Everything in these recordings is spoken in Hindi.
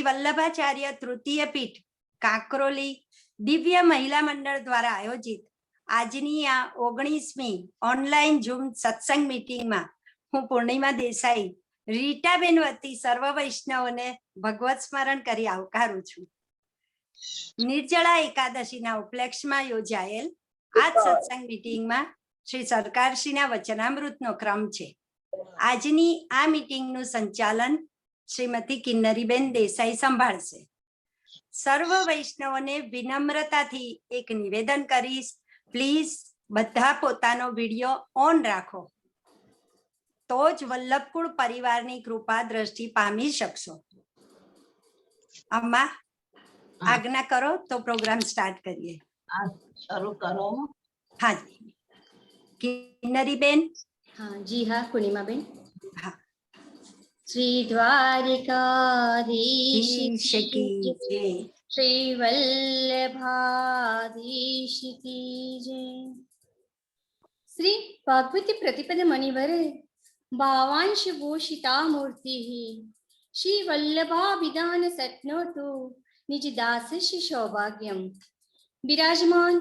વલ્લભાચાર્ય તૃતીય પીઠ કાંકરોલી દિવ્ય મહિલા મંડળ દ્વારા આયોજિત આજની આ 19મી ઓનલાઈન ઝૂમ સત્સંગ મીટિંગમાં હું પૂર્ણિમા દેસાઈ રીટાબેન વતી સર્વ વૈષ્ણવોને ભગવત સ્મરણ કરી આવકારું છું. નિર્જળા એકાદશીના ઉપલક્ષમાં યોજાયેલ આ સત્સંગ મીટિંગમાં શ્રી સરકારશ્રીના વચનામૃતનો ક્રમ છે. આજની આ મીટિંગનું સંચાલન શ્રીમતી કિન્નરીબેન દેસાઈ સંભાળશે. સર્વ વૈષ્ણવોને વિનમ્રતાથી એક નિવેદન કરીશ, પ્લીઝ બધા પોતાનો વિડીયો ઓન રાખો, તો જ વલ્લભકુળ પરિવારની કૃપા દ્રષ્ટિ પામી શકશો. અમ્મા આજ્ઞા કરો તો પ્રોગ્રામ સ્ટાર્ટ કરીએ. શરૂ કરો. હા જી કિન્નરીબેન. हाँ जी हाँ पूर्णिमा बेन. हाँ. श्री द्वारिकाधीश की जय, श्री वल्लभाधीश की जय. श्री भागवती प्रतिपद मणिवर भावांश भूषिता मूर्ति श्री वल्लभा विधान सत्नोतु निज दास श्री सौभाग्यम. विराजमान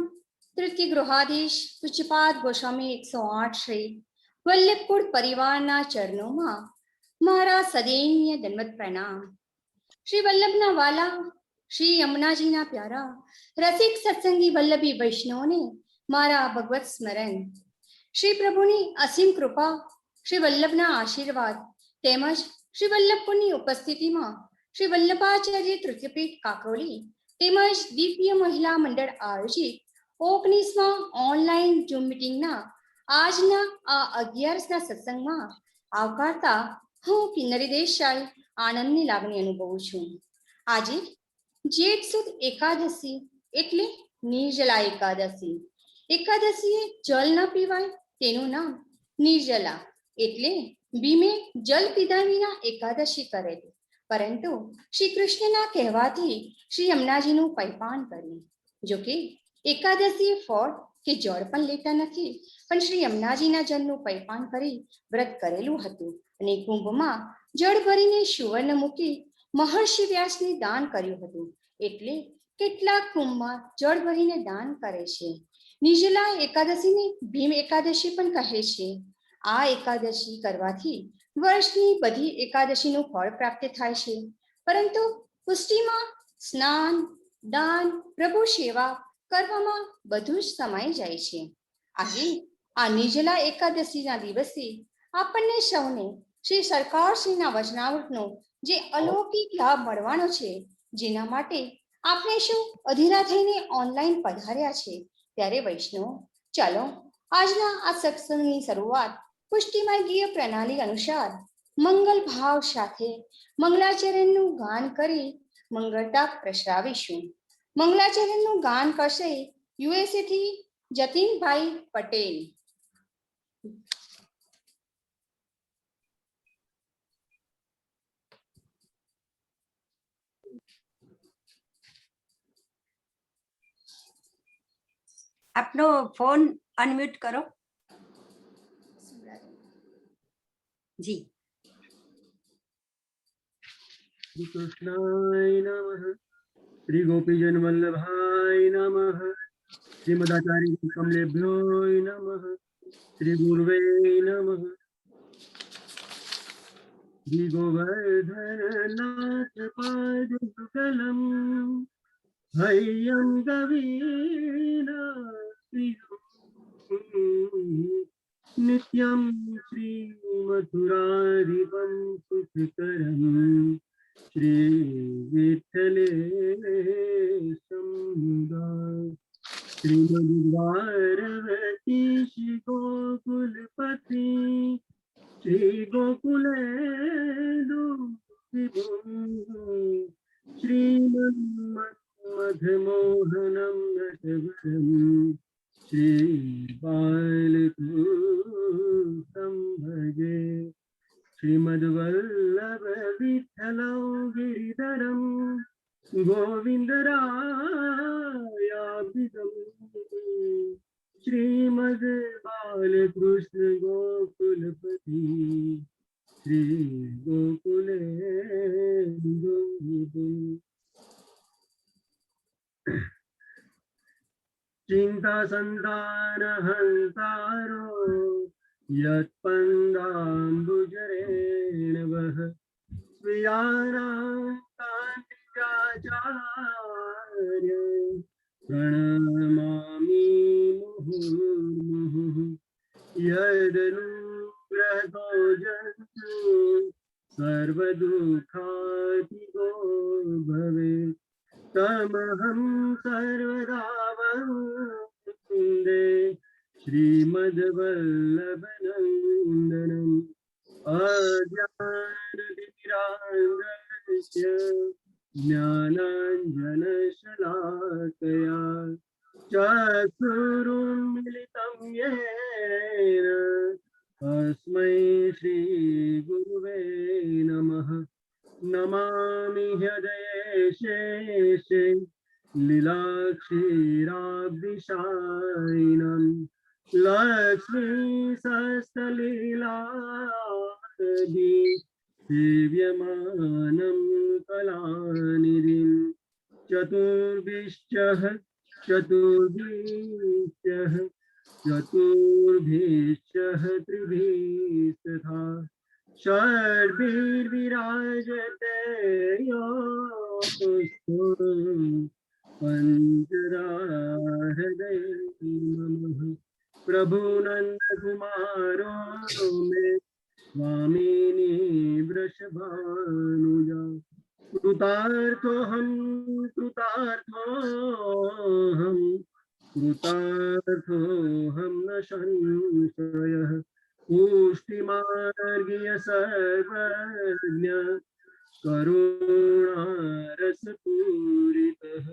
तृतीय गृहाधीश पूज्यपाद गोस्वामी 108 श्री वल्लभकुल परिवाરના ચરણોમાં મારા સદૈન્ય દંડવત પ્રણામ. શ્રી વલ્લભના વાલા, શ્રી યમુનાજીના પ્યારા, રસિક સત્સંગી વલ્લભી વૈષ્ણવને મારા ભગવત સ્મરણ. શ્રી પ્રભુની અસીમ કૃપા, શ્રી વલ્લભના આશીર્વાદ તેમજ શ્રી વલ્લભપુરની ઉપસ્થિતિમાં શ્રી વલ્લભાચાર્ય તૃતીયપીઠ કાંકરોલી તેમજ દિવ્ય મહિલા મંડળ આયોજિત 19મા ઓનલાઈન ઝૂમ મીટિંગના આજના આ 11ના સત્સંગમાં આવકારતા હું કિન્નરી દેસાઈ આનંદની લાગણી અનુભવું છું. આજે જેઠ સુદ એકાદશી એટલે નિર્જલા એકાદશી. એકાદશીએ જલ ન પીવાય તેનું નામ નિર્જલા, એટલે ભીમે જલ પીધા વિના એકાદશી કરેલી. પરંતુ શ્રી કૃષ્ણના કહેવાથી શ્રી યમુનાજીનું પૈપાન કર્યું. જોકે એકાદશી ફળ કે જળ પણ લેતા નથી, પણ શ્રી યમુનાજીના જળનું પૈપાન કરી વ્રત કરેલું હતું અને કુંભમાં જળ ભરીને સુવર્ણ મૂકી મહર્ષિ વ્યાસને દાન કર્યું હતું. એટલે કેટલાક કુંભમાં જળ ભરીને દાન કરે છે. નિર્જલા એકાદશીને ભીમ એકાદશી પણ કહે છે. આ એકાદશી કરવાથી વર્ષની બધી એકાદશીનું ફળ પ્રાપ્ત થાય છે, પરંતુ પુષ્ટિમાં સ્નાન, દાન, પ્રભુ સેવા કરવામાં બધું જ સમાઈ જાય છે. આજે આ નિર્જલા એકાદશીના દિવસે આપણને સૌને શ્રી સરકારશ્રીના વચનામૃતનો જે અલૌકિક લાભ મળવાનો છે, જેના માટે આપણે સૌ અધીરા થઈને ઓનલાઈન પધાર્યા છે. ત્યારે વૈષ્ણવ, ચાલો આજના આ સત્સંગની શરૂઆત પુષ્ટિમાર્ગીય પ્રણાલી અનુસાર મંગલ ભાવ સાથે મંગલાચરણનું ગાન કરી મંગળતા પ્રસરાવીશું. મંગલાચરણનું ગાન કરશે USA થી જતીનભાઈ પટેલ. આપનો ફોન અનમ્યુટ કરો. જી. श्री कृष्णाय नमः, श्री गोपीजन वल्लभाय नमः, श्रीमदाचार्य कमलेभ्यो नमः, श्री गुरुवे नमः, श्री गोवर्धन नाथ पाद युगलम हय्यं कवीना नित्यं श्री मथुराधिपं सुखकरं श्री विठ्ठलेशं श्रीमद्वारवती श्री गोकुलपति श्री गोकुलेन्दु श्रीमन्मथमोहनं नटवरं श्री बालकृष्णं भजे श्रीमद्वल्लभ विठ्ठलं गिरिधरं गोविन्दरायाभिधं श्रीमद् बालकृष्ण गोकुलपति श्री गोकुले सन्तानहन्तारो यत्पन्दाम्बुजरेणवः स्वीयानां कान्तिकाचार्य प्रणमामि मुहुर्मुहुः यदनुग्रहो जन्तु सर्वदुःखातिगो भवेत् तमहं सर्वदा वन्दे श्रीमद्वल्लभनन्दनम् अज्ञानतिमिरान्धस्य ज्ञानाञ्जनशलाकया चक्षुरुन्मिलितं येन तस्मै श्रीगुरुवे नमः नमामि हृदयेशेषे लीलाक्षीराब्धिशायिनम् लक्ष्मीसहस्रलीलादि सेव्यमानं कलानिधिं चतुर्भिश्च त्रिभिस्तथा षड्भिर्विराजते योऽस्तु पञ्चराहृदये नमः प्रभु नंदकुमारो मे स्वामिनी वृषभानुजा कृतार्थोऽहं न संशयः पुष्टिमार्गीय सर्वज्ञ करुणारसपूरितः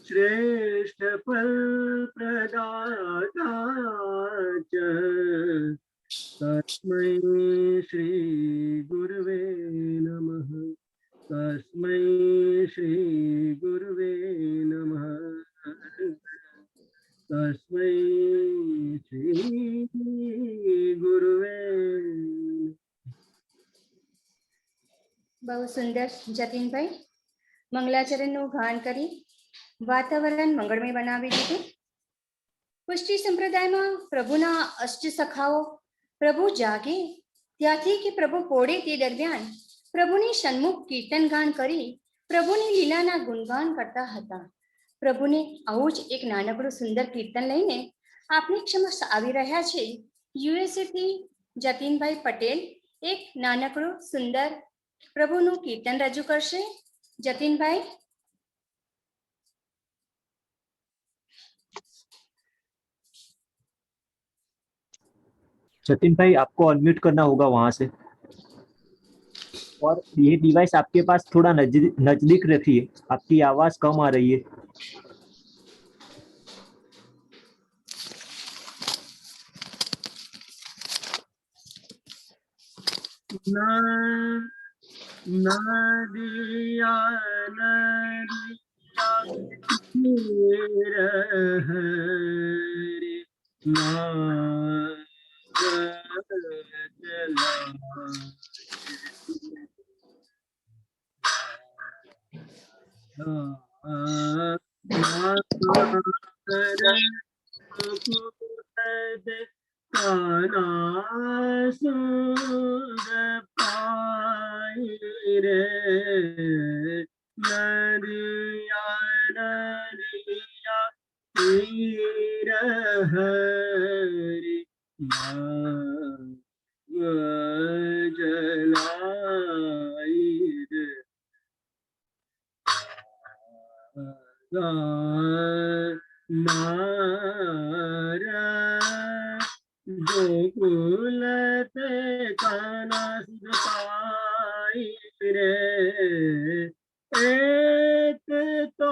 श्रेष्ठ फल प्रदाता च तस्मै श्री गुरुवे नमः तस्मै श्री गुरुवे नमः तस्मै श्री गुरुवे બહુ સુંદર જતીનભાઈ મંગલાચરણનું ગાન કરી વાતાવરણ મંગળમય બનાવી દીધું. પુષ્ટિ સંપ્રદાયમાં પ્રભુના અષ્ટસખાઓ પ્રભુ જાગે ત્યાંથી કે પ્રભુ પોળે તે દરમિયાન પ્રભુની સન્મુખ કીર્તન ગાન કરી પ્રભુની લીલાના ગુણગાન કરતા હતા. પ્રભુને આવું જ એક નાનકડું સુંદર કીર્તન લઈને આપની સમક્ષ આવી રહ્યા છે યુએસએ થી જતીનભાઈ પટેલ. એક નાનકડું સુંદર પ્રભુનું કીર્તન રજૂ કરશે. જતીનભાઈ. जतिन भाई आपको अनम्यूट करना होगा वहां से और ये डिवाइस आपके पास थोड़ा नजदीक रखिए, आपकी आवाज कम आ रही है. नदिया नदिया तीर हरि जलाई मारा गोकुल ते काना सुताई रे एक तो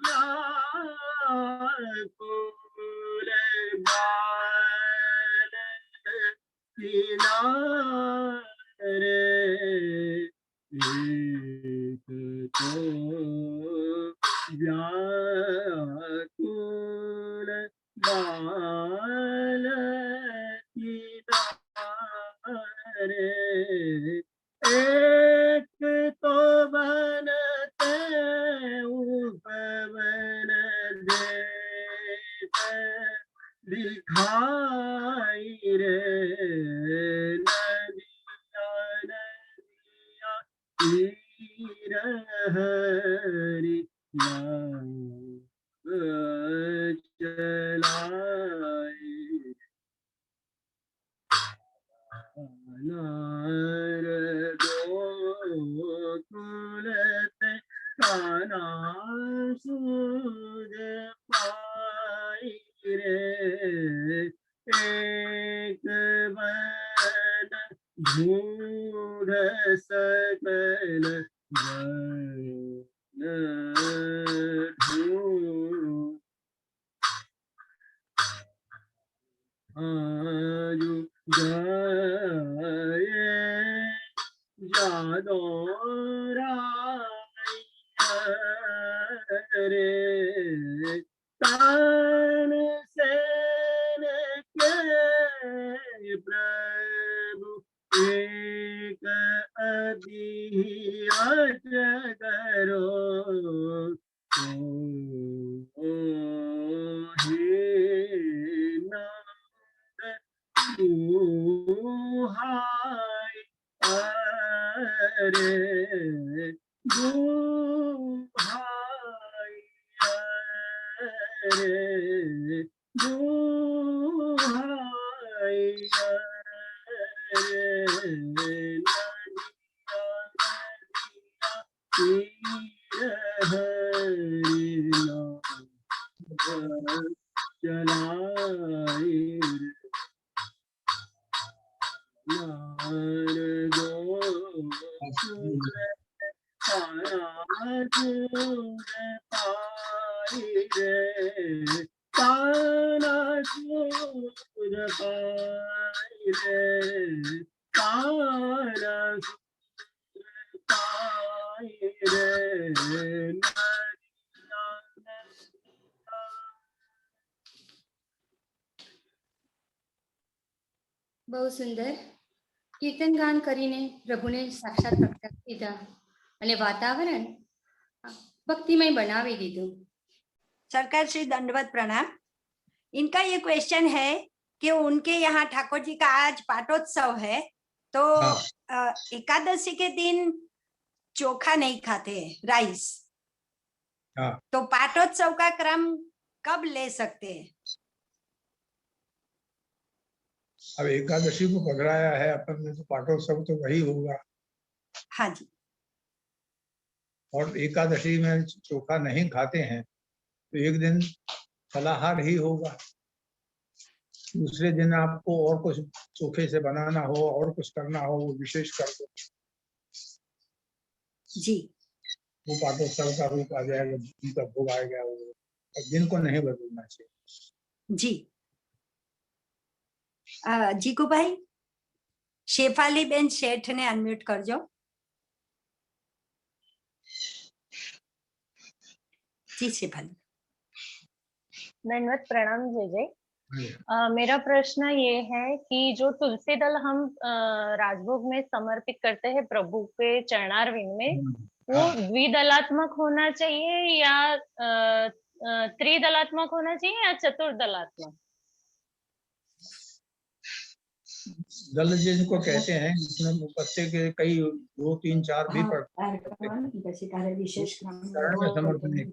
व्याकुल बाल किनारे एक तो व्याकुल बाल किनारे एक तो बनते उपवन दे नार गोकुलत काना सूझ पाई रे, एक बन ढूंढ सकल जन ढूंढ आयु गए जादो रे, तान सेन के प्रभु एक अदियत करो, ओ हे नाथ दुहाई अरे, दुहाई अरे, दुहाई अरे, चलाई नार गोकुल पाई रे, काना सूझ पाई रे, काना सूझ पाई रे, બહુ સુંદર કીર્તન ગાન કરીને પ્રભુને સાક્ષાત પ્રગટ કીધા અને વાતાવરણ ભક્તિમય બનાવી દીધું. सरकार श्री दंडवत प्रणाम. इनका ये क्वेश्चन है कि उनके यहाँ ठाकुर जी का आज पाटोत्सव है, तो एकादशी के दिन चोखा नहीं खाते, राइस. हाँ. तो पाटोत्सव का क्रम कब ले सकते हैं? अब एकादशी को पकड़ाया है अपन ने, तो पाटोत्सव तो वही होगा. हाँ जी. और एकादशी में चोखा नहीं खाते हैं तो एक दिन फलाहार ही होगा. दूसरे दिन आपको और कुछ चोखे से बनाना हो और कुछ करना हो, वो विशेष कर दो जी. वो पाटोत्सव का रूप आ जाएगा, उनका भोग आएगा. वो दिन को नहीं बदलना चाहिए. जी. जीकू भाई, शेफाली बेन शेठ ने अनम्यूट कर जो. जी शेफाली. दंडवत प्रणाम जय जय. मेरा प्रश्न ये है कि जो तुलसी दल हम राजभोग में समर्पित करते हैं प्रभु के चरणारविंद में, वो द्विदलात्मक होना चाहिए या त्रिदलात्मक होना चाहिए या चतुर्दलात्मक? दल जिनको कहते हैं, जिसमें पत्ते के कई 2, 3, 4 भी पड़ते विशेष चरण में समर्पण है,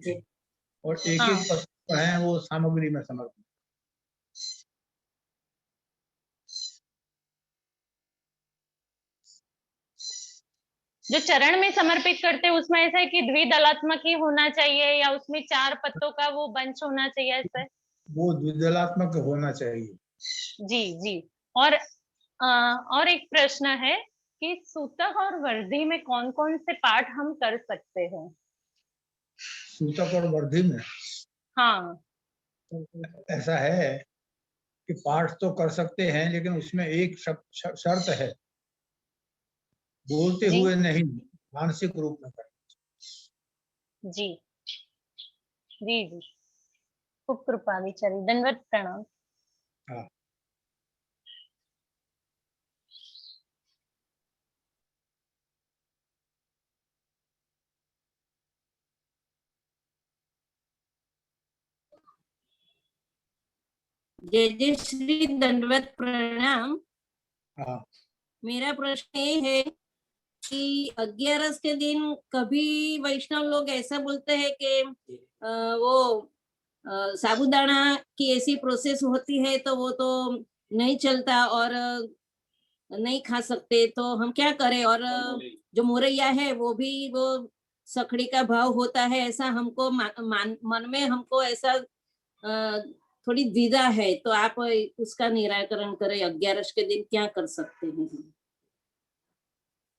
और एक एक पत्ते है वो सामग्री में समर्पण. जो चरण में समर्पित करते हैं उसमें ऐसा है कि द्विदलात्मक ही होना चाहिए या उसमें 4 पत्तों का वो बंच होना चाहिए ऐसा? वो द्विदलात्मक होना चाहिए. जी जी. और एक प्रश्न है कि सूतक और वर्धी में कौन कौन से पाठ हम कर सकते हैं? सूतक और वर्धी में हाँ, ऐसा है कि पाठ तो कर सकते हैं, लेकिन उसमें एक शर्त है, बोलते हुए नहीं, मानसिक रूप में करें. जी जी जी. खूब कृपा विचारी. दंडवत प्रणाम. हाँ. जय जय श्री दंडवत प्रणाम. हाँ. मेरा प्रश्न ये है कि 11 के दिन कभी वैष्णव लोग ऐसा बोलते हैं कि वो साबूदाना की ऐसी प्रोसेस होती है तो वो तो नहीं चलता, और नहीं खा सकते, तो हम क्या करें? और जो मोरैया है वो भी वो सखड़ी का भाव होता है, ऐसा हमको मन में हमको ऐसा थोड़ी द्विधा है, तो आप उसका निराकरण करें। 11 के दिन क्या कर सकते हैं हम?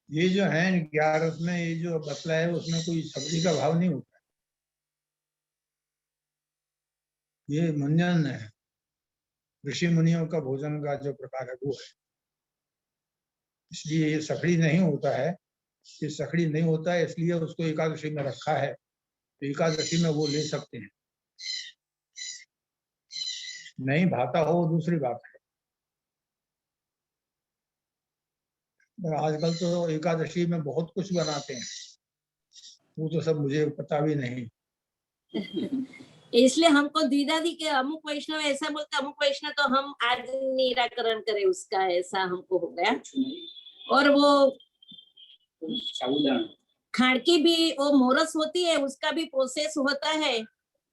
ये जो है 11 में ये जो बतला है उसमें कोई सब्जी का भाव नहीं होता, ये मंजन है, ऋषि मुनियों का भोजन का जो प्रकार है वो है, इसलिए ये सखड़ी नहीं होता है। ये सखड़ी नहीं होता है इसलिए उसको एकादशी में रखा है, तो एकादशी में वो ले सकते हैं। नहीं भाता हो दूसरी बात है, पर आजकल तो एकादशी में बहुत कुछ बनाते हैं, वो तो सब मुझे पता भी नहीं। इसलिए हमको द्विधा थी कि अमुक वैष्णव ऐसा बोलते, अमुक वैष्णव, तो हम आज निराकरण करें उसका, ऐसा हमको हो गया। और वो खाड़की भी वो मोरस होती है, उसका भी प्रोसेस होता है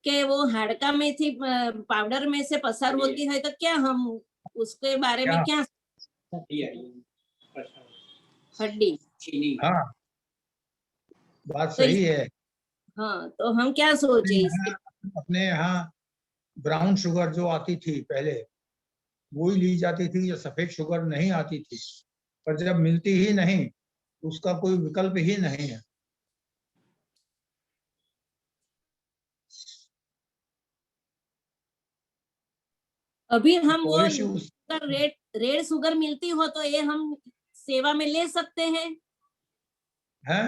कि वो हाड़का में थी पाउडर में से पसार होती है, तो क्या हम उसके बारे में क्या? हड्डी। हाँ बात सही है। हाँ, तो हम क्या सोचे इसके? अपने यहाँ ब्राउन शुगर जो आती थी पहले, वो ही ली जाती थी, जो सफेद शुगर नहीं आती थी, पर जब मिलती ही नहीं उसका कोई विकल्प ही नहीं है। अभी हम वो पॉलिश उस रेड शुगर मिलती हो तो ये हम सेवा में ले सकते हैं। है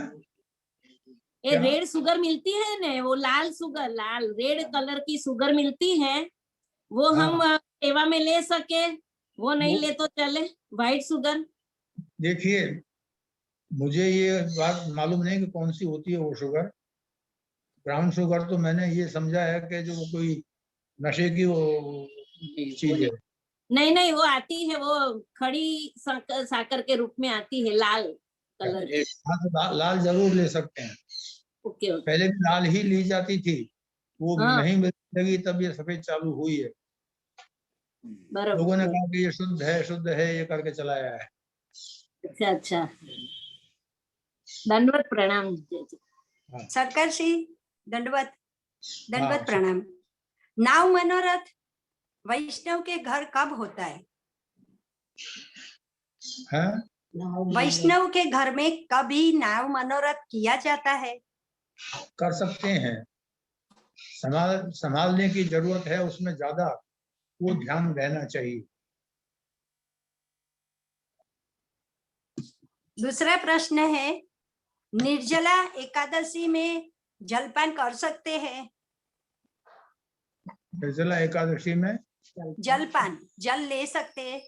ये क्या? रेड शुगर मिलती है ना, वो लाल शुगर, लाल रेड कलर की शुगर मिलती है, वो हम सेवा में ले सके। वो नहीं ले तो चले व्हाइट शुगर। देखिए मुझे ये बात मालूम नहीं कि कौन सी होती है वो शुगर। ब्राउन शुगर तो मैंने ये समझा है कि जो कोई नशे की वो चीज है। नहीं नहीं, वो आती है, वो खड़ी साकर के रूप में आती है, लाल कलर की। हाँ तो लाल जरूर ले सकते हैं। Okay okay. पहले भी लाल ही ली जाती थी, वो हाँ। नहीं मिलने लगी तब ये सफेद चालू हुई है। लोगों ने बराबर। कहा कि ये शुद्ध है ये करके चलाया है। अच्छा अच्छा, दंडवत प्रणाम। सरकार श्री दंडवत दंडवत हाँ। प्रणाम। नाव मनोरथ वैष्णव के घर कब होता है? हैं? वैष्णव के घर में कभी नाव मनोरथ किया जाता है? कर सकते हैं, संभालने की जरूरत है, उसमें ज्यादा वो ध्यान रहना चाहिए। दूसरा प्रश्न है, निर्जला एकादशी में जलपान कर सकते हैं? निर्जला एकादशी में जलपान जल ले सकते हैं?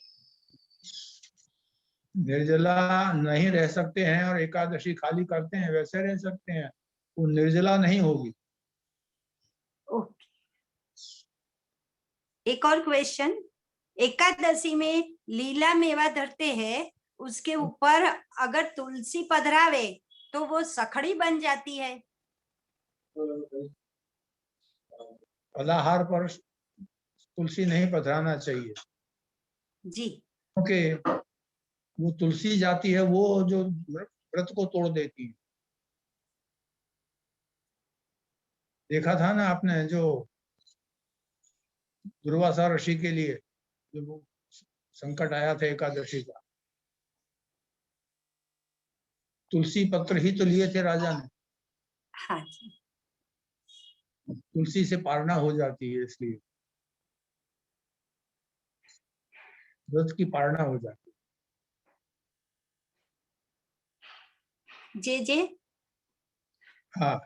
निर्जला नहीं रह सकते हैं और एकादशी खाली करते हैं वैसे रह सकते हैं, वो निर्जला नहीं होगी। ओके। एक और क्वेश्चन, एकादशी में लीला मेवा धरते हैं, उसके ऊपर अगर तुलसी पधरावे तो वो सखड़ी बन जाती है। फलाहार पर तुलसी नहीं पधराना चाहिए जी। क्योंकि वो तुलसी जाती है वो जो व्रत को तोड़ देती है। देखा था ना आपने जो दुर्वासा ऋषि के लिए जो वो संकट आया था एकादशी का, तुलसी पत्र ही तो लिए थे राजा ने। हाँ जी। तुलसी से पारना हो जाती है, इसलिए व्रत की पारना हो जाती है। जे जे हाँ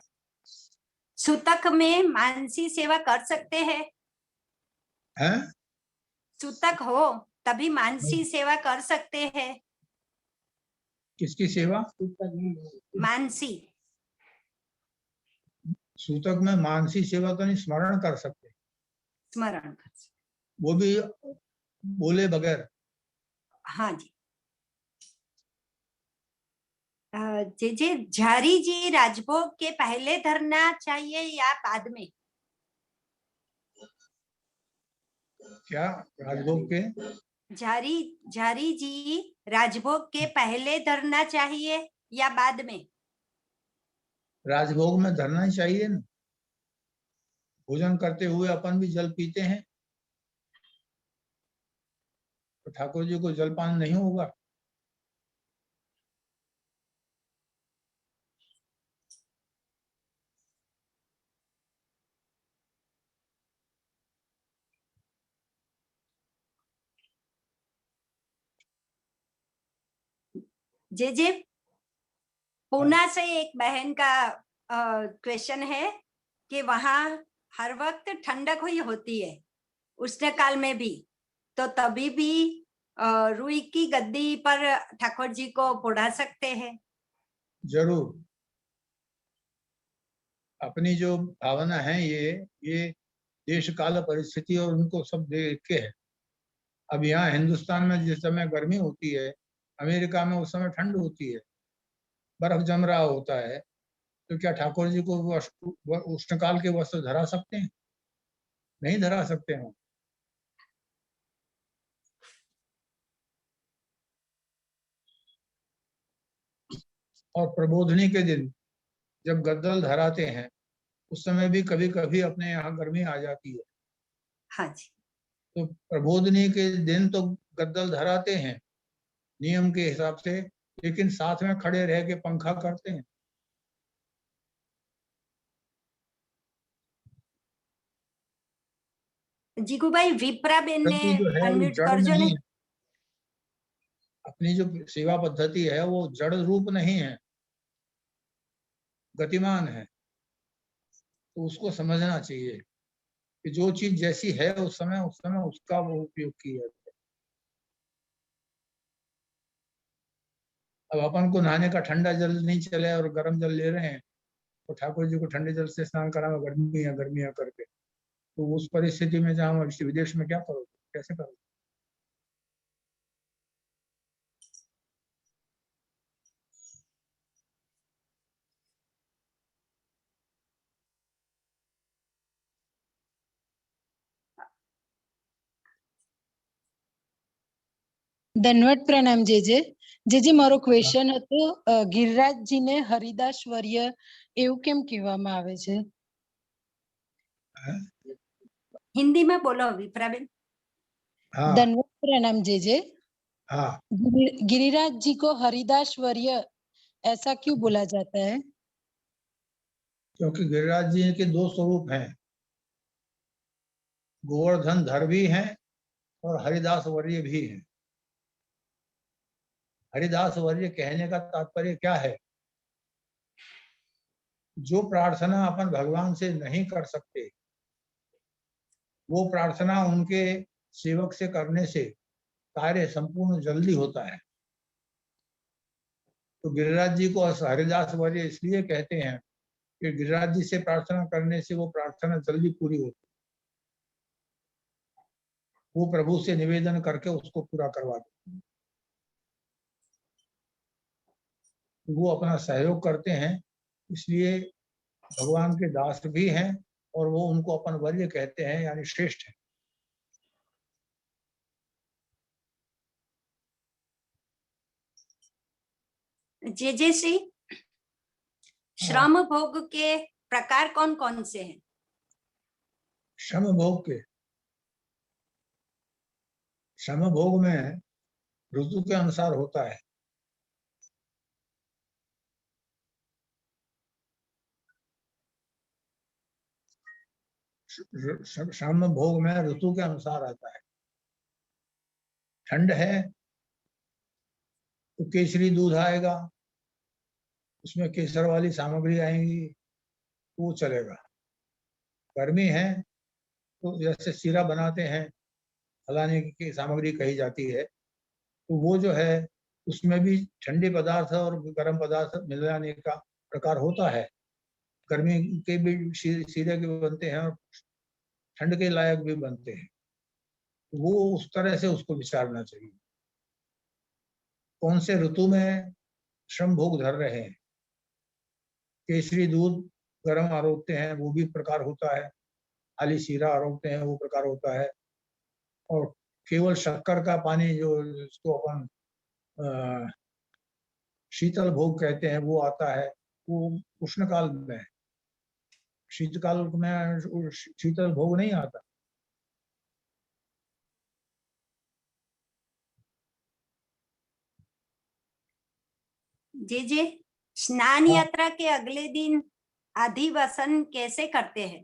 सूतक में मानसी सेवा कर सकते हैं? हैं? सूतक हो तभी मानसी सेवा कर सकते हैं? किसकी सेवा? मानसी। सूतक में मानसी सेवा तो नहीं, स्मरण कर सकते, स्मरण कर सकते। वो भी बोले बगैर। हाँ जी। जे जे झारी जी राजभोग के पहले धरना चाहिए या बाद में? क्या राजभोग के झारी झारी जी राजभोग के पहले धरना चाहिए या बाद में? राजभोग में धरना ही चाहिए ना। भोजन करते हुए अपन भी जल पीते हैं, तो ठाकुर जी को जलपान नहीं होगा। जे पूना से एक बहन का क्वेश्चन है कि वहां हर वक्त ठंडक हुई होती है उष्ण काल में भी, तो तभी भी रुई की गद्दी पर ठाकुर जी को बुढ़ा सकते हैं? जरूर। अपनी जो भावना है ये देश काल परिस्थिति और उनको सब देख के है। अब यहाँ हिंदुस्तान में जिस समय गर्मी होती है, अमेरिका में उस समय ठंड होती है, बर्फ जम रहा होता है, तो क्या ठाकुर जी को उष्णकाल के वस्त्र धरा सकते हैं? नहीं धरा सकते हैं। और प्रबोधनी के दिन जब गद्दल धराते हैं उस समय भी कभी कभी अपने यहाँ गर्मी आ जाती है। हाँ जी। तो प्रबोधनी के दिन तो गद्दल धराते हैं नियम के हिसाब से, लेकिन साथ में खड़े रह के पंखा करते हैं। जीगू भाई विप्रा बेन ने पद्धति जो है वो अनम्यूट जड़ करजो नहीं ने। है। अपनी जो सेवा पद्धति है वो जड़ रूप नहीं है, गतिमान है। तो उसको समझना चाहिए कि जो चीज जैसी है उस समय उसका वो उपयोग किया जाए। अब अपन को नहाने का ठंडा जल नहीं चले और गर्म जल ले रहे हैं, तो ठाकुर जी को ठंडे जल से स्नान कराना गर्मियां करके, तो उस परिस्थिति में जहाँ विदेश में क्या करोगे, कैसे करोगे? ધન્યવાદ પ્રણામ જે મારો ક્વેશ્ચન હતો ગિરિરાજજીને હરિદાસ વર્ય એવું કેમ કહેવામાં આવે છે? हिंदी में बोलो विप्रा बेन। हाँ ધન્યવાદ प्रणाम हाँ। गिरिराज जी को हरिदास वर्य ऐसा क्यों बोला जाता है? क्योंकि गिरिराज जी के दो स्वरूप हैं, गोवर्धन धर भी हैं और हरिदास वर्य भी हैं। हरिदास वर्य कहने का तात्पर्य क्या है? जो प्रार्थना अपन भगवान से नहीं कर सकते वो प्रार्थना उनके सेवक से करने से कार्य संपूर्ण जल्दी होता है। तो गिरिराज जी को हरिदास वर्य इसलिए कहते हैं कि गिरिराज जी से प्रार्थना करने से वो प्रार्थना जल्दी पूरी होती है। वो प्रभु से निवेदन करके उसको पूरा करवा देते हैं। वो अपना सहयोग करते हैं, इसलिए भगवान के दास भी हैं और वो उनको अपन वर्य कहते हैं, यानी श्रेष्ठ है। जे श्री श्रम भोग के प्रकार कौन कौन से हैं? श्रम भोग में ऋतु के अनुसार होता है। श्रम भोग में ऋतु के अनुसार आता है। ठंड है तो केसरी दूध आएगा, उसमें केसर वाली सामग्री आएंगी, वो चलेगा। गर्मी है तो जैसे सीरा बनाते हैं, फलाने की सामग्री कही जाती है, तो वो जो है उसमें भी ठंडे पदार्थ और गर्म पदार्थ मिलाने का प्रकार होता है। गर्मी के भी सीरे के बनते हैं और ठंड के लायक भी बनते हैं। वो उस तरह से उसको विचारना चाहिए। कौन से ऋतु में श्रम भोग धर रहे हैं। केसरी दूध गर्म आरोपते हैं, वो भी प्रकार होता है। खाली शीरा आरोपते हैं, वो प्रकार होता है। और केवल शक्कर का पानी जो इसको अपन शीतल भोग कहते हैं वो आता है, वो उष्ण काल में है। शीतकाल में शीतल भोग नहीं आता। जी स्नान हाँ। यात्रा के अगले दिन अधिवसन कैसे करते हैं?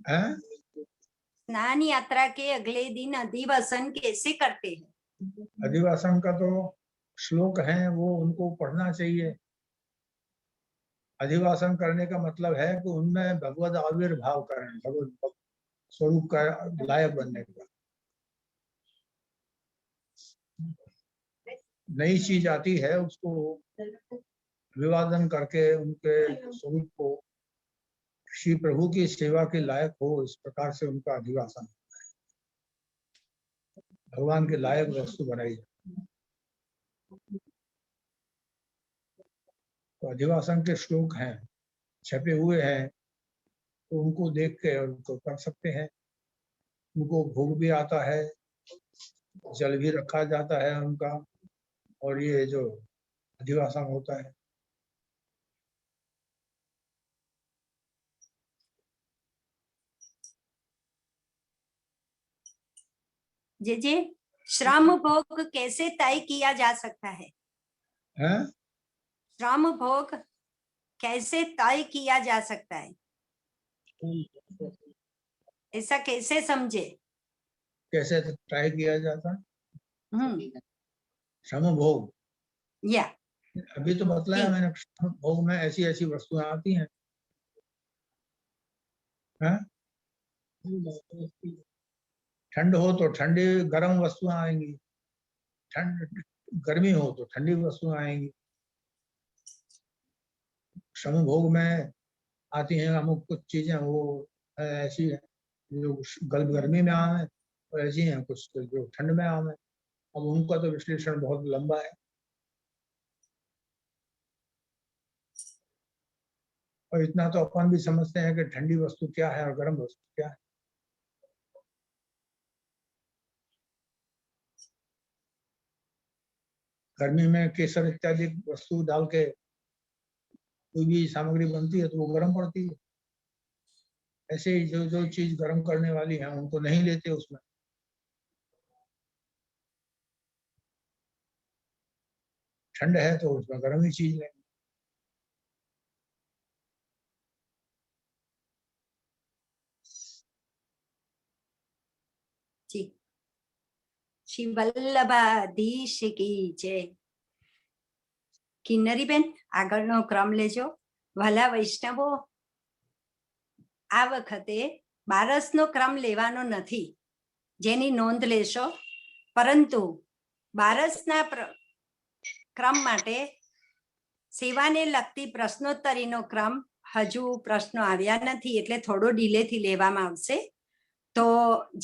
हैं? स्नान यात्रा के अगले दिन अधिवसन कैसे करते हैं? अधिवासन का तो श्लोक है, वो उनको पढ़ना चाहिए। अधिवासन करने का मतलब है कि उनमें भगवत आविर्भाव करें, भगवत स्वरूप का लायक बनने का। नई चीज आती है उसको विवादन करके उनके स्वरूप को श्री प्रभु की सेवा के लायक हो, इस प्रकार से उनका अधिवासन होता है। भगवान के लायक वस्तु बनाई जाती। तो अधिवासन के श्लोक हैं, छपे हुए हैं, तो उनको देख के उनको कर सकते हैं। उनको भोग भी आता है, जल भी रखा जाता है उनका, और ये जो अधिवासन होता है। जी श्रम भोग कैसे तय किया जा सकता है? हैं? श्रम भोग कैसे तय किया जा सकता है? ऐसा कैसे समझे? कैसे तय किया जाता? श्रम भोग या अभी तो बतलाया ठीक। मैंने। श्रम भोग में ऐसी ऐसी वस्तुएं आती हैं। ठंड हो तो ठंडी गर्म वस्तुएं आएंगी, ठंड गर्मी हो तो ठंडी वस्तुएं आएंगी। श्रम भोग में आती हैं अमुक कुछ चीजें, वो ऐसी है जो गर्मी में आम है, और ऐसी हैं कुछ जो ठंड में आम है। अब उनका तो विश्लेषण बहुत लंबा है, और इतना तो अपन भी समझते हैं कि ठंडी वस्तु क्या है और गर्म वस्तु क्या है। गर्मी में केसर इत्यादि वस्तु डाल के कोई भी सामग्री बनती है तो वो गर्म पड़ती है। ऐसे ही जो जो चीज गर्म करने वाली है उनको नहीं लेते उसमें। ठंड है तो उसमें गर्म ही चीज लेंगे। जी श्री वल्लभाधीश की जय। કિન્નરી બેન આગળનો ક્રમ લેજો. વહાલા વૈષ્ણવો, આ વખતે બારસનો ક્રમ લેવાનો નથી, જેની નોંધ લેશો, પરંતુ બારસના ક્રમ માટે સેવાને લગતી પ્રશ્નોત્તરીનો ક્રમ હજુ પ્રશ્નો આવ્યા નથી, એટલે થોડો ડીલેથી લેવામાં આવશે. તો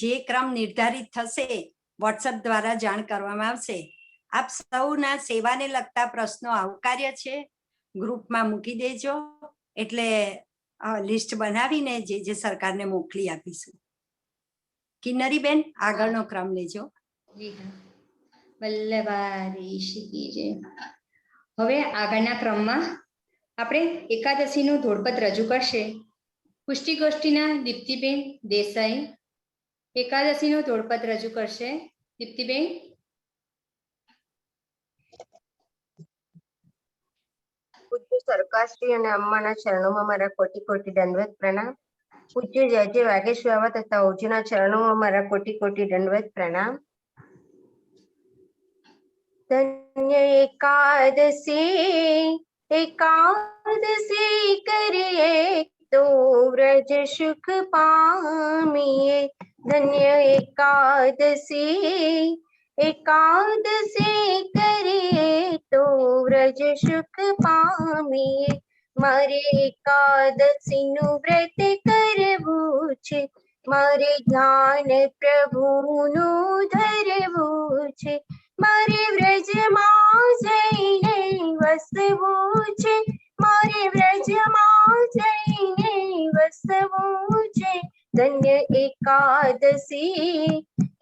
જે ક્રમ નિર્ધારિત થશે વોટ્સએપ દ્વારા જાણ કરવામાં આવશે. આપ સૌના સેવાને લગતા પ્રશ્નો આવકાર્ય છે, ગ્રુપમાં મૂકી દેજો, એટલે લિસ્ટ બનાવીને જે સરકારને મોકલી આપીશું. કિન્નરી બેન આગળનો ક્રમ લેજો. જી હા, વલ્લભાધીશ કી જય. હવે આગળના ક્રમમાં આપણે એકાદશીનું ધોળપત રજૂ કરશે પુષ્ટિ ગોષ્ઠીના દીપ્તિબેન દેસાઈ. એકાદશીનું ધોળપત રજૂ કરશે દીપ્તિબેન. પૂજ્ય સરકારશ્રી અને અમ્માના ચરણોમાં મારા કોટી કોટી દંડવત પ્રણામ. પૂજ્ય જય વાગેશ્વર બાવા તથા ઓજીના ચરણોમાં મારા કોટી કોટી દંડવત પ્રણામ. ધન્ય એકાદશી એકાદશી કરીએ તો વ્રજ સુખ પામીએ. ધન્ય એકાદશી एकादशी करिए तो व्रज सुख पामीए. मारे एकादशी नु व्रत करवू छे, मारे ध्यान प्रभु नु धरवू छे. मारे व्रज मां जईने वसवू छे, मारे व्रज मां जईने वसवू छे. धन्य एकादशी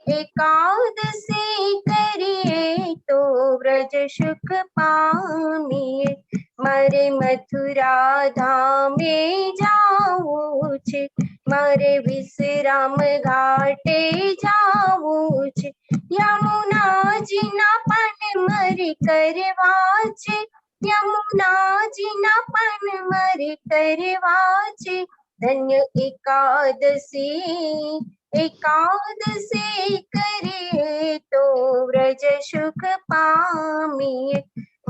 एकादशी करिए तो व्रज सुख पामिए मारे मथुरा धामे जाऊं छे मारे विश्राम घाटे जाऊं छे यमुना जी ना पान मरी करवा छे यमुना जी ना पान मरी करवा छे धन्य एकादशी एकादशी करिए तो व्रज सुख पामिए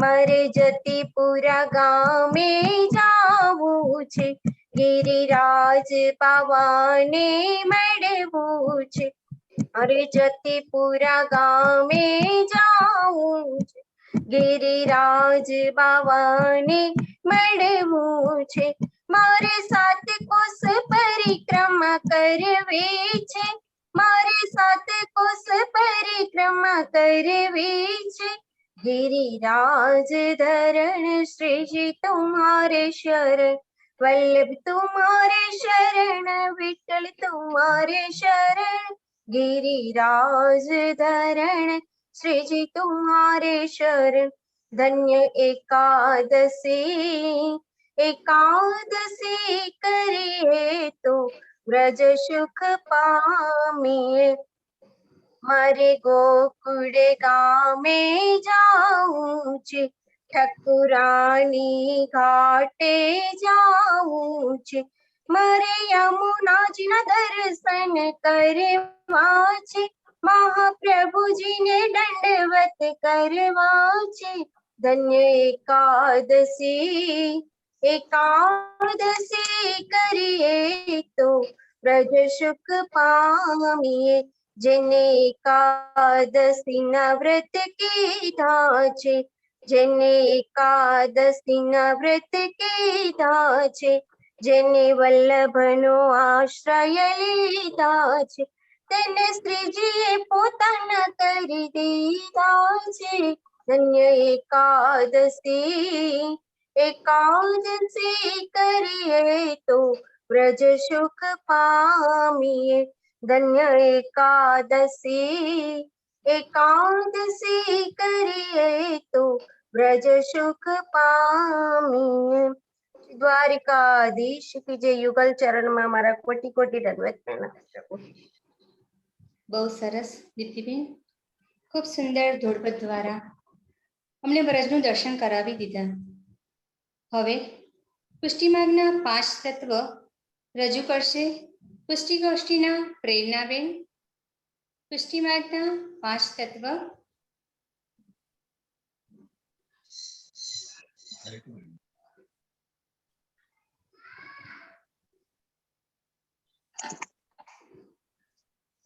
मारे जतीपुरा गामे जावू छे गिरिराज पावाने मेळवू छे अरे जतीपुरा गामे जाऊं छे गिरिराज बावाने मेळवू छे मारे 7 कोस परिक्रमा करवी छे मारे 7 कोस परिक्रमा करवी छे गिरिराज धरण श्री जी तुम्हारे शरण वल्लभ तुम्हारे शरण विठल तुम्हारे शरण गिरिराज धरण श्री जी तुम्हारे शरण धन्य एकादशी एकादशी करिए तो व्रज सुख पामिए मारे गोकुड़े गामे जाऊं छे ठकुरानी घाटे जाऊं छे मारे यमुना जी ना दर्शन करवा छे महाप्रभु जी ने दंडवत करवा छे धन्य एकादशी एकादशी करिए तो व्रज सुख पामिए जेने एकादशी ना व्रत कीधा छे जेने एकादशी ना व्रत कीधा छे जेने वल्लभनो आश्रय लीधा छे तेने श्रीजीए पोताना करी दीधा छे धन्य एकादशी एकादशी करिए तो व्रज सुख पामिए धन्य एकादशी एकादशी करिए तो व्रज सुख पामिए द्वारिकाधीश की जय युगल चरण में हमारा कोटि कोटि दंडवत प्रणाम બહુ સરસ દીપ્તિબેન, ખૂબ સુંદર ધોળપદ દ્વારા અમને વ્રજનું દર્શન કરાવી દીધા. હવે પુષ્ટિમાર્ગના 5 તત્વ રજૂ કરશે પુષ્ટિગોષ્ઠીના પ્રેરણાબેન. પુષ્ટિમાર્ગના 5 તત્વ.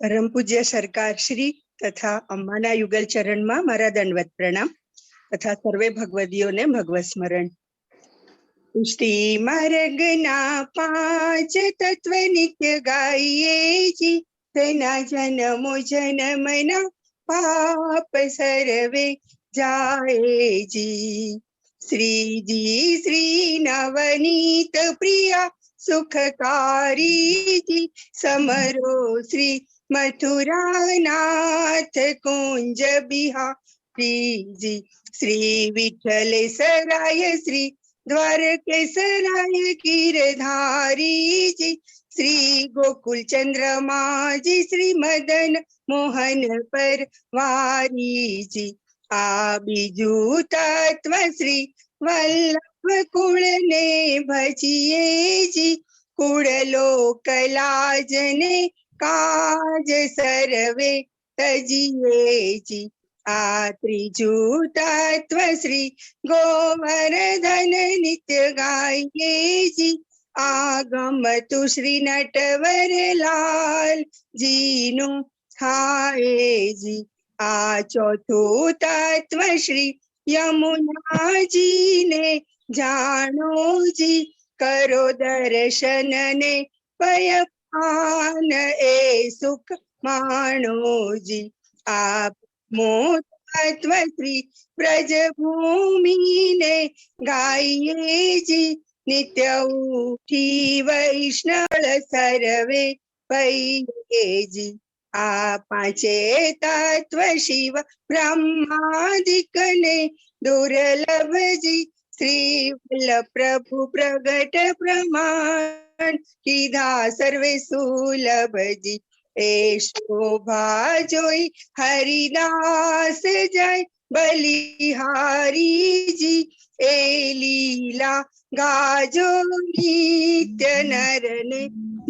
परम पूज्य सरकार श्री तथा अम्माना युगल चरण में मारा दंडवत प्रणाम तथा सर्वे भगवदियों ने भगवत स्मरण. पुष्टि मार्ग ना 5 तत्व नित्य गाइए जी तेना जन्मो जन्मना पाप सर्वे जाए जी. श्री जी श्री नवनीत प्रिया सुखकारी जी समरो श्री मथुरा नाथ कुंज बिहारी जी. श्री विठल सराय श्री द्वारकेसराय गिरधारी जी. श्री गोकुल चंद्रमा जी श्री मदन मोहन परवारी जी. आ बीजू तत्व श्री वल्लभ कुल ने भजिए जी कुल लोक लाज ने काज सर्वे तजिए जी. आ त्रिजू तत्व श्री गोवर्धन नित्य गाइए जी. आगम तु श्री नटवर लाल जी नु हाय जी. आ चौथो तत्व श्री यमुना जी ने जानो जी करो दर्शन ने पय पान ए सुख मानो जी. आप मोत्व श्री ब्रज भूमि ने गाइए जी नित्य उठी वैष्णव सर्वे पइए जी. આ પાંચે તત્વ શિવ બ્રહ્માદિક ને દુર્લભજી શ્રી વલ્લભ પ્રભુ પ્રગટ પ્રમાણ કીધા સર્વે સુલભજી એ શોભા જોઈ હરિદાસ જય બલિહારીજી એ લીલા ગાજો નિત્ય નર ને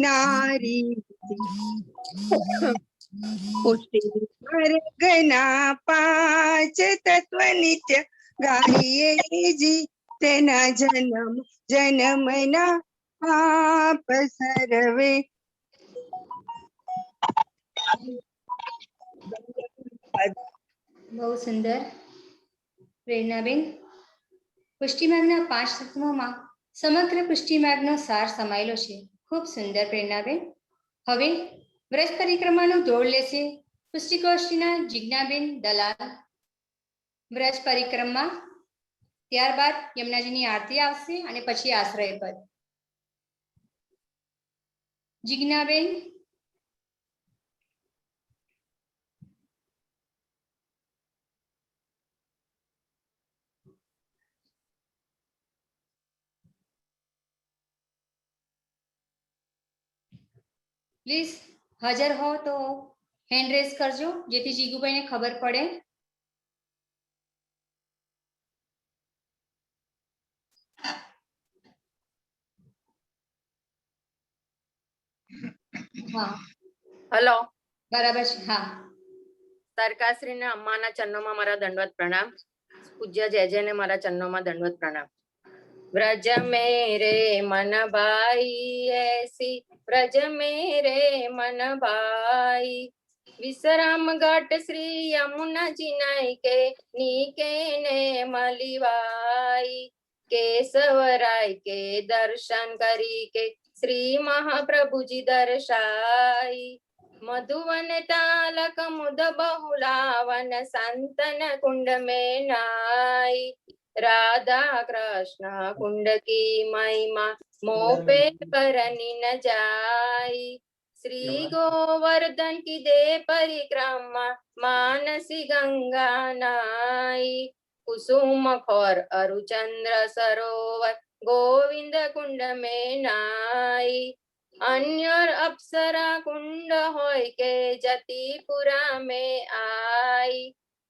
નારી પુષ્ટિ વર્ગના પાંચ તત્વ નિત્ય ગાઈએ જી તેના જન્મ જન્મના પાપ સર્વે બહુ સુંદર પ્રેરણાબેન. પુષ્ટિમાર્ગના 5 તત્વોમાં સમગ્ર પુષ્ટિમાર્ગનો સાર સમાયેલો છે. ખૂબ સુંદર પ્રેરણાબેન. હવે વ્રજ પરિક્રમાનું દોડ લેશે પુષ્ટિગોષ્ઠીના જિજ્ઞાબેન દલાલ. વ્રજ પરિક્રમા, ત્યારબાદ યમુનાજીની આરતી આવશે અને પછી આશ્રય પદ. જિજ્ઞાબેન. પ્લીઝ હાજર હો તો હેન્ડ રેઝ કરજો જેથી જીગુભાઈને ખબર પડે. હા, હેલો. બરાબર છે. હા, સરકારશ્રીને અમ્માના ચરણોમાં મારા દંડવત પ્રણામ. પૂજ્ય જયજયને મારા ચરણોમાં દંડવત પ્રણામ. વ્રજ મેરે મન ભાઈ એસી વ્રજ મેરે મન ભાઈ વિશ્રામ ઘાટ શ્રી યમુનાજી નાઈ કે નીકે ને મલિવાઈ કેશવરાય કે દર્શન કરી કે શ્રી મહાપ્રભુજી દર્શાઈ મધુવન તાલક મુદ બહુલાવન સંતન કુંડ में नाई राधा कृष्ण कुंड की महिमा मोपे करनी न जाई श्री गोवर्धन की दे परिक्रमा मानसी गंगा नाई कुसुम खोर अरुचंद्र सरोवर गोविंद कुंड में नाई अन्य अप्सरा कुंड होय के जतिपुरा में आई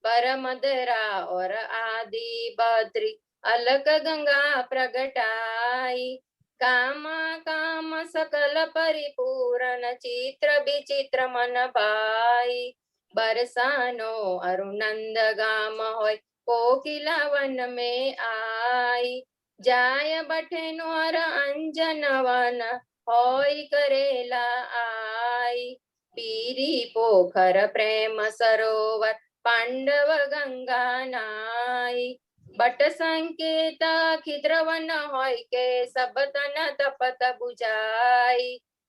परमदरा और आदि बद्री अलक गंगा प्रगटाई काम काम सकल परिपूर्ण चित्र विचित्र मन भाई बरसानो अरुनंद गाम होय कोकिला वन में आई जाय बठे नोर अंजन वन होय करेला आई पीरी पोखर प्रेम सरोवर पांडव गंगा नाई बट संकेत खिद्रवन होय के सब तन तपत बुझाई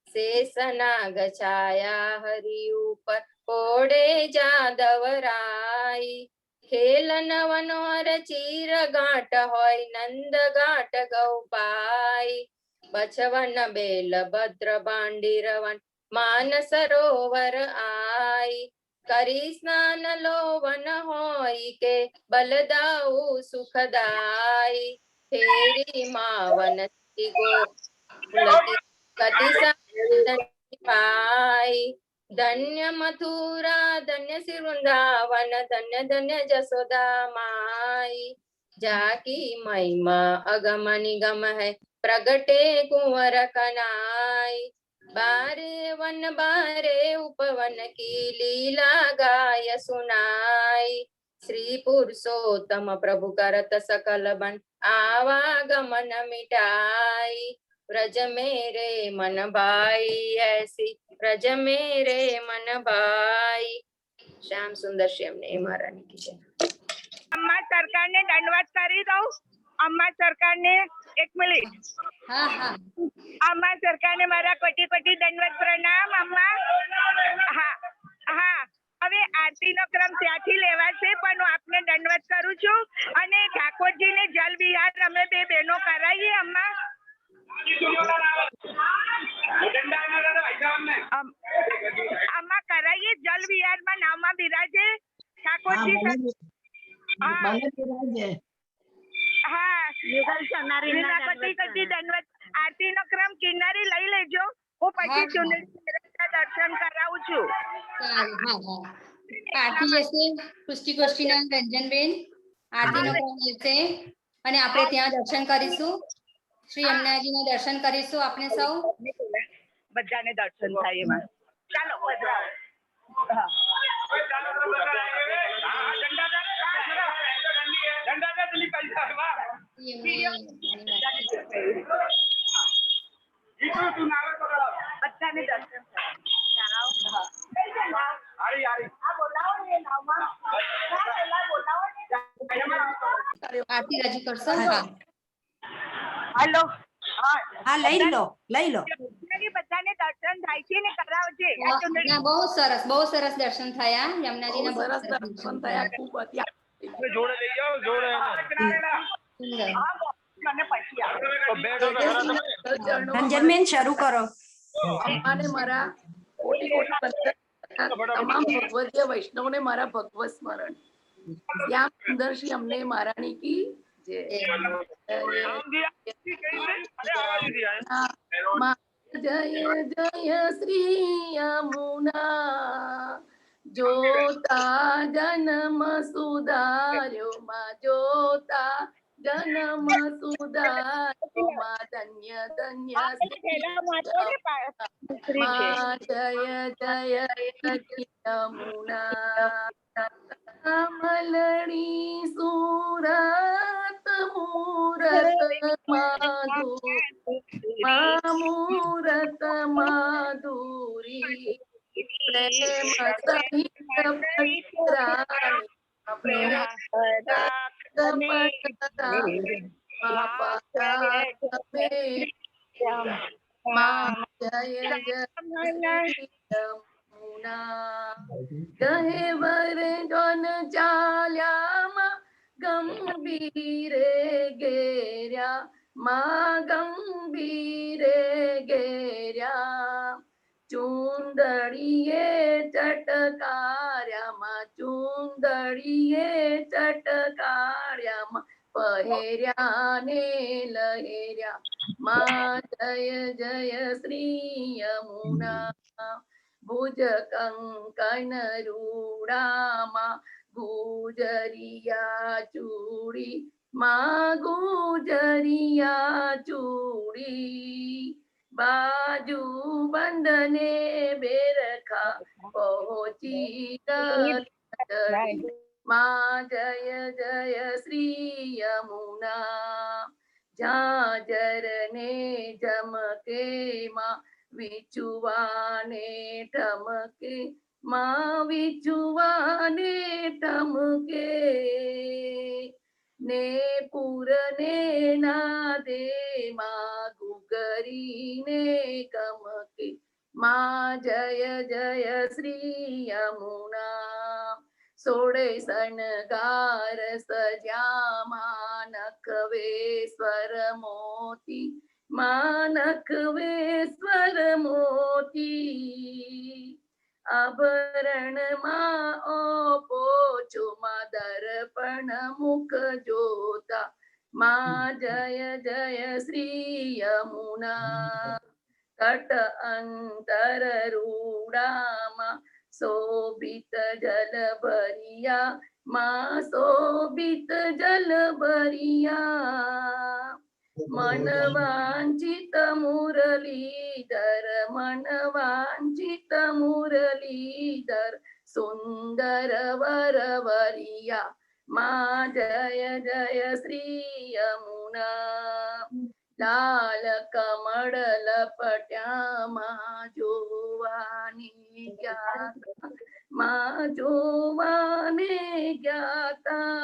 शेष नाग छाया हरि ऊपर ओढ़े जादव राई खेलन वनोर चीर घाट होय नंद घाट गौपाई बछवन बेल भद्र बांडीरवन मान सरोवर आई करी स्नान लोवन होई के बलदाऊ सुखदाई फेरी मावन गो कति पाई धन्य मथुरा धन्य श्री वृंदावन धन्य धन्य जसोदा माई जाकी महिमा अगम निगम है प्रगटे कुंवर कनाई बारे वन बारे उपवन की लीला गाय सुनाई श्री पुरुषोत्तम प्रभु करत सकल बन आवागमन मिटाई व्रज मेरे मन भाई ऐसी व्रज मेरे मन भाई श्याम सुंदर श्याम ने महारानी की जय। अम्मा सरकार ने दंडवत करी दो। अम्मा सरकार ने 1 मिनिट। હા, હા. अम्मा सरकार ने मारा कोटी कोटी दंडवत प्रणाम अम्मा। હા હા હવે આરતીનો ક્રમ ત્યાંથી લેવાશે પણ હું આપને દંડવત કરું છું અને ઠાકોરજીને જલ વિહાર અમે બે બહેનો કરાવીએ અમ્મા। અમ્મા કરાવીએ ઠાકોરજી મને હા બિરાજે. હા લીલા કોટી કોટી દંડવત આરતી નો ક્રમ કિન્નરી લઈ લેજો હું પછી હા. ચુનરી દર્શન કરાવું છું. સારું, હા હા આરતી લેશે પુષ્ટિ ગોષ્ઠીના રંજનબેન, આરતીનો ક્રમ લેશે અને આપણે ત્યાં દર્શન કરીશું, શ્રી યમુનાજીના દર્શન કરીશું આપણે સૌ. બધાને દર્શન થાય એમાં. ચાલો પધરાવો. હા બધાને દર્શન આરતી રજૂ કરશો. હા હેલો હા લઈ લો બધાને દર્શન થાય છે ને કરાવજે. આ ચુંદડી ના, બહુ સરસ દર્શન થયા યમુનાજીના, બહુ સરસ દર્શન થયા. જોડે લઈ જાઓ જોડે સુંદર. મને પછી આવો. તો બેઠો તો ખરા તમે. રંજનબેન શરૂ કરો. અને મારા કોટી કોટી તમામ ભગવતીય વૈષ્ણવને મારા ભગવત સ્મરણ. શ્યામ સુંદરશી અમને મહારાણી કી જય. જય જય શ્રી યમુના જોતા જન્મ સુધાર્યો માં, જોતા જન્મ સુધાર્યો માં, ધન્ય ધન્ય શ્રી માં, જય જય શ્રી યમુના મલડી સુરત મૂરત મૂરત માધુરી પ્રેમ સહિત જય જય યમુના ગહેવર જોન ચાલ્યામાં ગંભીરે ઘેર્યા માં, ગંભીરે ઘેર્યા ચુંદડીએ ચટકાર્યામાં, ચુંદડીએ ચટકાર્યામાં પહેર્યા ને લહેર્યા માં, જય જય શ્રી યમુના ભુજ કંકણ રૂડામાં ગુજરિયા ચૂડી માં, ગુજરિયા ચૂડી બાજુ બંધને બેરખા પહોંચી માં, જય જય શ્રી યમુના ઝાંઝર ને ઝમકે માં, વિચુવાને ઠમકે માં, વિચુવાને ઠમકે ને પૂરને નાદે માં, ગુગરીને ગમકે માં, જય જય શ્રી યમુના સોળે શણગાર સજ્યામાં, નખવે સ્વર મોતી માં, નખવે સ્વર મોતી આભરણમાં ઓપો ચોમાં, દર્પણ મુખ જોતા માં, જય જય શ્રી યમુના તટ અંતર રૂડામાં શોભિત જલ ભરિયા માં, શોભિત જલ ભરિયા મન વાંચિત મુરલીધર, મન વાંચિત મુરલીધર સુંદર વરવરિયા માં, જય જય શ્રી યમુના લાલ કમળ લપટ્યામાં જોવાની જ્ઞાતા માં, જોવાને જ્ઞાતા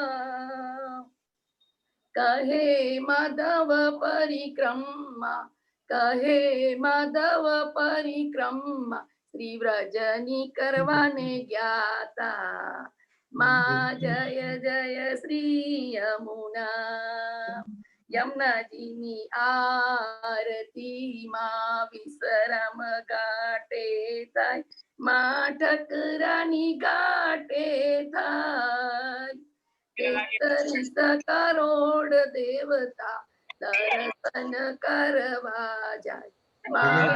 કહે માધવ પરિક્રમા, કહે માધવ પરિક્રમા શ્રી વ્રજની કરવાને જ્ઞાતા માં, જય જય શ્રી યમુના યમુનાજીની આરતી માં, વિશ્રામ ઘાટે થાય માં ઠકરાની ગાંઠે થાય. 33 કરોડ દેવતા દર્શન કરવા જાય. માં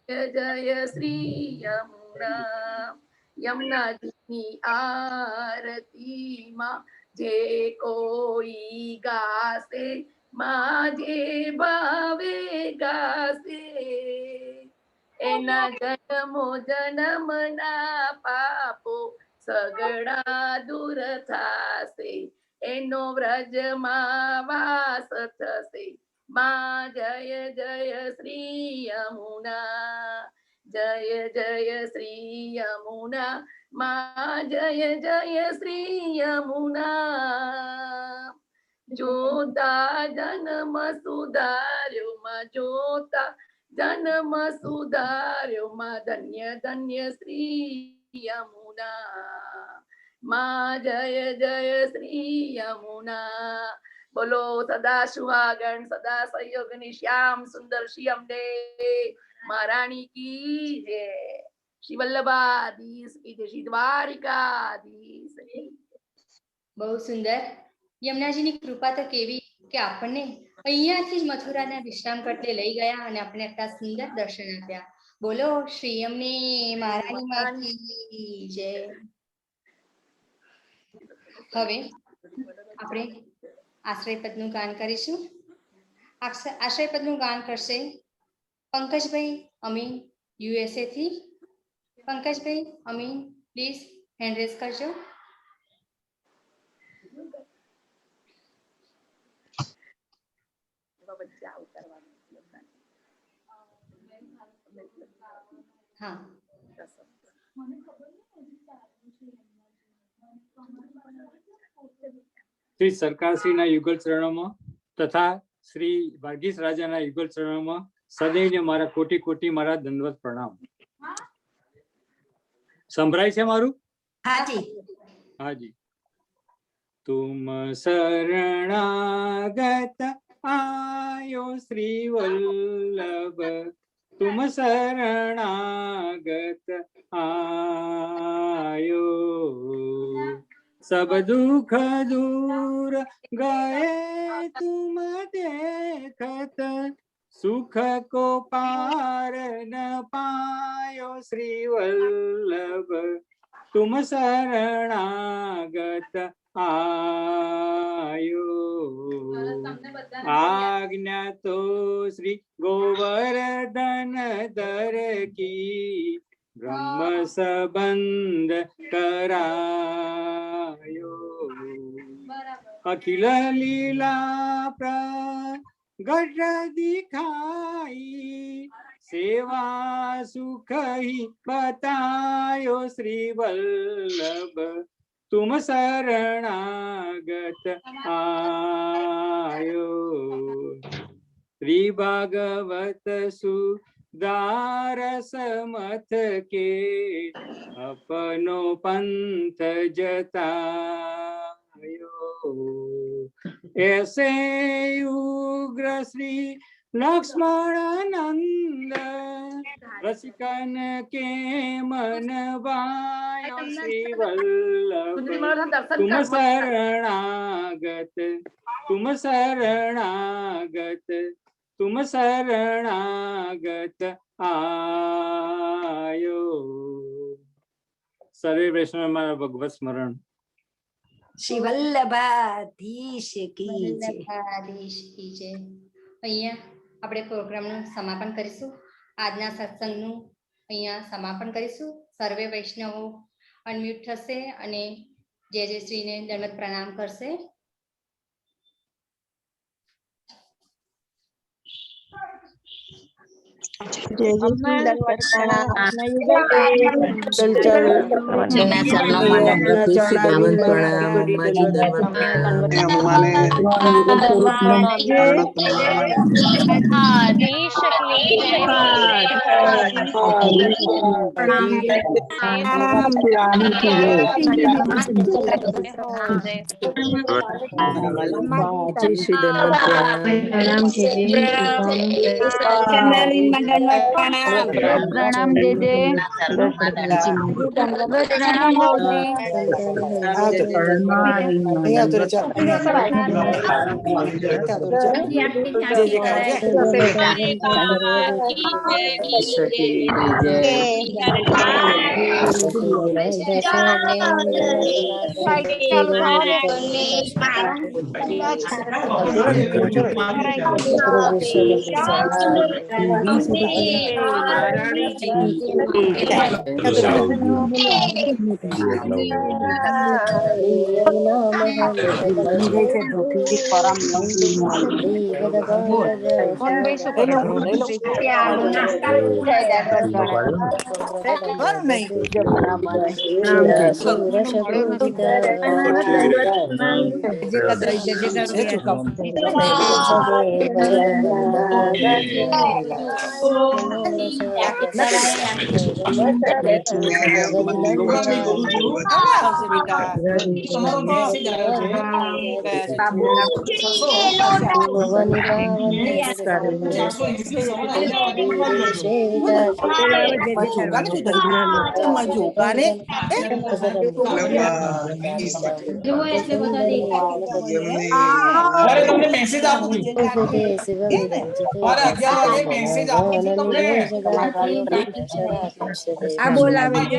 જય જય શ્રી યમુના. યમુનાજીની આરતીમાં જે કોઈ ગાશે, માં જે ભાવે ગાશે, એના જન્મો જન્મના પાપો સગડા દૂર થાશે. એનો વ્રજમાં વાસ થશે. માં જય જય શ્રી યમુના. જય જય શ્રી યમુના. માં જય જય શ્રી યમુના. જોતા જન્મ સુધાર્યો માં, જોતા જન્મ સુધાર્યો માં. ધન્ય ધન્ય શ્રી યમુના. માં જય જય શ્રી યમુના. બોલો સદા સુહાગણ સદા સંયોગની શ્યામ સુંદર શ્રી અમને મહારાણી કી જય. શ્રી વલ્લભાધીશ કી જય. શ્રી દ્વારિકાધીશ કી જય. બહુ સુંદર. યમુનાજીની કૃપા તો કેવી કે આપણને અહીંયાથી જ મથુરાના વિશ્રામ કટલે લઈ ગયા અને આપણે આટલા સુંદર દર્શન આપ્યા. બોલો શ્રી અમને મહારાણી માતની જય. હવે આપણે આશ્રયપદનું ગાન કરીશું. આશ્રયપદનું ગાન કરશે પંકજભાઈ અમીન USA થી. Pankajbhai Amin please hand raise કરજો. હા, શ્રી સરકારશ્રીના યુગલ ચરણોમાં તથા શ્રી વાગીશ રાજાના યુગલ ચરણોમાં સદૈવને મારા કોટી કોટી મારા દંડવત પ્રણામ. સંભળાય છે મારું? હાજી હાજી. તુમ શરણાગત આયો શ્રી વલ્લભ, તુમ શરણાગત આયો. सब दुख दूर गए तुम देखत, सुख को पार न पायो श्री वल्लभ, तुम शरणागत आयो. आज्ञा तो श्री गोवर्धन दर की, ब्रह्म संबंध करायो. अखिल लीला प्रगट दिखाई, सेवा सुख ही बतायो श्री वल्लभ, तुम शरणागत आयो. श्री भागवत सुदारस मथ के, अपनो पंथ जतायो. ऐसे उग्र श्री लक्ष्मणानंद, रसिकन के मन भायो श्री वल्लभ, तुम शरणागत, तुम शरणागत, तुम शरणागत आयो. सर्वे वैष्णव मारा भगवत स्मरण. શ્રી વલ્લભાધીશ કી જય. વલ્લભાધીશ કી જય. અહીંયા આપણે પ્રોગ્રામનું સમાપન કરીશું. આજના સત્સંગનું અહીંયા સમાપન કરીશું. સર્વે વૈષ્ણવો અનમ્યુટ થશે અને જય જય શ્રીને દંડવત પ્રણામ કરશે. આદેશ जय श्री धन्वंत प्रणाम प्रणाम जेजे प्रणाम भाऊजी मैसेज आपको मैसेज આ બોલાવે છે